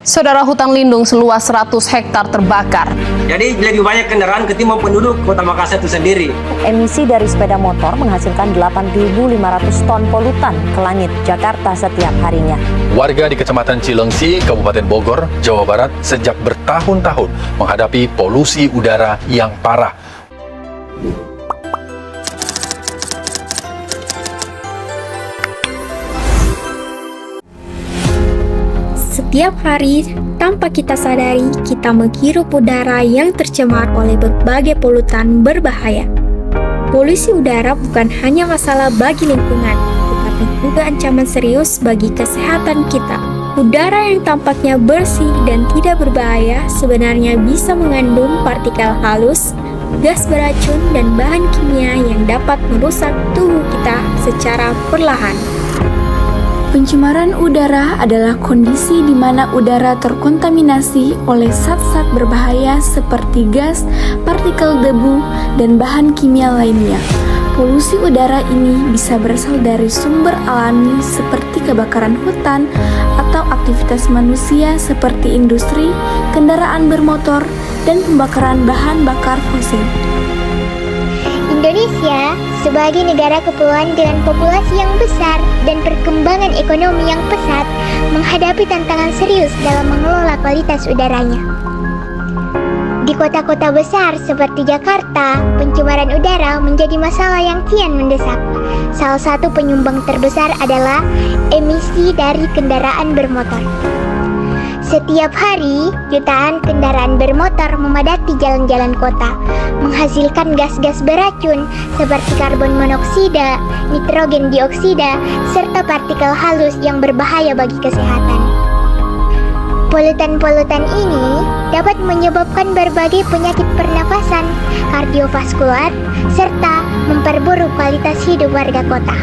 Saudara, hutan lindung seluas 100 hektar terbakar. Jadi lebih banyak kendaraan ketimbang penduduk Kota Makassar itu sendiri. Emisi dari sepeda motor menghasilkan 8.500 ton polutan ke langit Jakarta setiap harinya. Warga di Kecamatan Cilengsi, Kabupaten Bogor, Jawa Barat sejak bertahun-tahun menghadapi polusi udara yang parah. Setiap hari, tanpa kita sadari, kita menghirup udara yang tercemar oleh berbagai polutan berbahaya. Polusi udara bukan hanya masalah bagi lingkungan, tetapi juga ancaman serius bagi kesehatan kita. Udara yang tampaknya bersih dan tidak berbahaya sebenarnya bisa mengandung partikel halus, gas beracun, dan bahan kimia yang dapat merusak tubuh kita secara perlahan. Pencemaran udara adalah kondisi di mana udara terkontaminasi oleh zat-zat berbahaya seperti gas, partikel debu, dan bahan kimia lainnya. Polusi udara ini bisa berasal dari sumber alami seperti kebakaran hutan atau aktivitas manusia seperti industri, kendaraan bermotor, dan pembakaran bahan bakar fosil. Indonesia sebagai negara kepulauan dengan populasi yang besar dan perkembangan ekonomi yang pesat menghadapi tantangan serius dalam mengelola kualitas udaranya. Di kota-kota besar seperti Jakarta, pencemaran udara menjadi masalah yang kian mendesak. Salah satu penyumbang terbesar adalah emisi dari kendaraan bermotor. Setiap hari, jutaan kendaraan bermotor memadati jalan-jalan kota, menghasilkan gas-gas beracun seperti karbon monoksida, nitrogen dioksida, serta partikel halus yang berbahaya bagi kesehatan. Polutan-polutan ini dapat menyebabkan berbagai penyakit pernafasan, kardiovaskular, serta memperburuk kualitas hidup warga kota.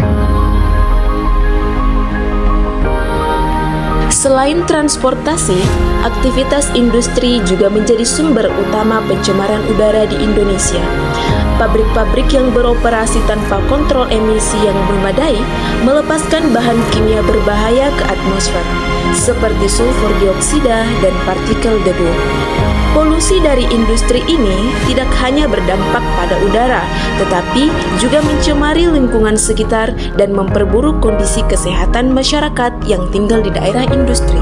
Selain transportasi, aktivitas industri juga menjadi sumber utama pencemaran udara di Indonesia. Pabrik-pabrik yang beroperasi tanpa kontrol emisi yang memadai melepaskan bahan kimia berbahaya ke atmosfer, seperti sulfur dioksida dan partikel debu. Polusi dari industri ini tidak hanya berdampak pada udara, tetapi juga mencemari lingkungan sekitar dan memperburuk kondisi kesehatan masyarakat yang tinggal di daerah industri.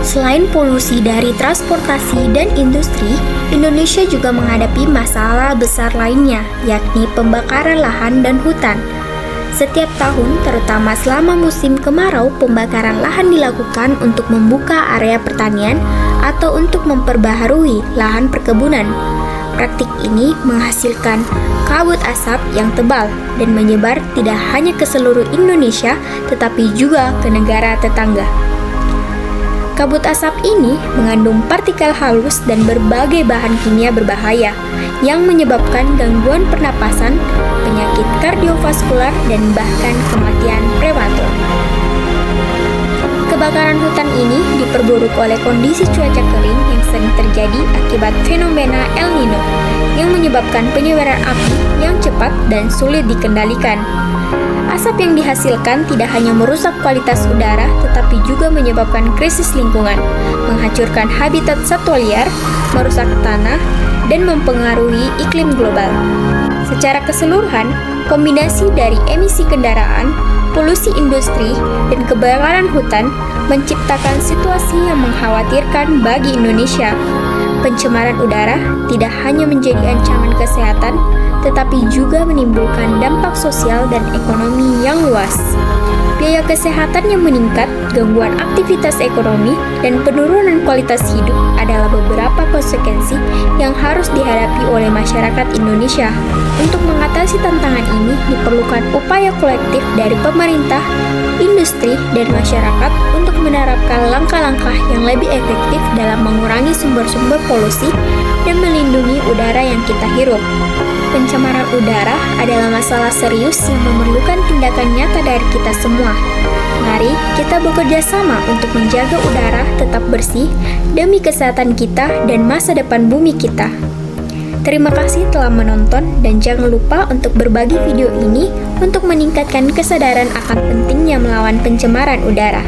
Selain polusi dari transportasi dan industri, Indonesia juga menghadapi masalah besar lainnya, yakni pembakaran lahan dan hutan. Setiap tahun, terutama selama musim kemarau, pembakaran lahan dilakukan untuk membuka area pertanian atau untuk memperbaharui lahan perkebunan. Praktik ini menghasilkan kabut asap yang tebal dan menyebar tidak hanya ke seluruh Indonesia, tetapi juga ke negara tetangga. Kabut asap ini mengandung partikel halus dan berbagai bahan kimia berbahaya yang menyebabkan gangguan pernapasan, penyakit kardiovaskular, dan bahkan kematian prematur. Kebakaran hutan ini diperburuk oleh kondisi cuaca kering yang sering terjadi akibat fenomena El Nino yang menyebabkan penyebaran api yang cepat dan sulit dikendalikan. Asap yang dihasilkan tidak hanya merusak kualitas udara, tetapi juga menyebabkan krisis lingkungan, menghancurkan habitat satwa liar, merusak tanah, dan mempengaruhi iklim global. Secara keseluruhan, kombinasi dari emisi kendaraan, polusi industri, dan kebakaran hutan menciptakan situasi yang mengkhawatirkan bagi Indonesia. Pencemaran udara tidak hanya menjadi ancaman kesehatan, tetapi juga menimbulkan dampak sosial dan ekonomi yang luas. Biaya kesehatan yang meningkat, gangguan aktivitas ekonomi, dan penurunan kualitas hidup adalah beberapa konsekuensi yang harus dihadapi oleh masyarakat Indonesia. Untuk mengatasi tantangan ini, diperlukan upaya kolektif dari pemerintah, industri, dan masyarakat untuk menerapkan langkah-langkah yang lebih efektif dalam mengurangi sumber-sumber polusi dan melindungi udara yang kita hirup. Pencemaran udara adalah masalah serius yang memerlukan tindakan nyata dari kita semua. Mari kita bekerja sama untuk menjaga udara tetap bersih demi kesehatan kita dan masa depan bumi kita. Terima kasih telah menonton dan jangan lupa untuk berbagi video ini untuk meningkatkan kesadaran akan pentingnya melawan pencemaran udara.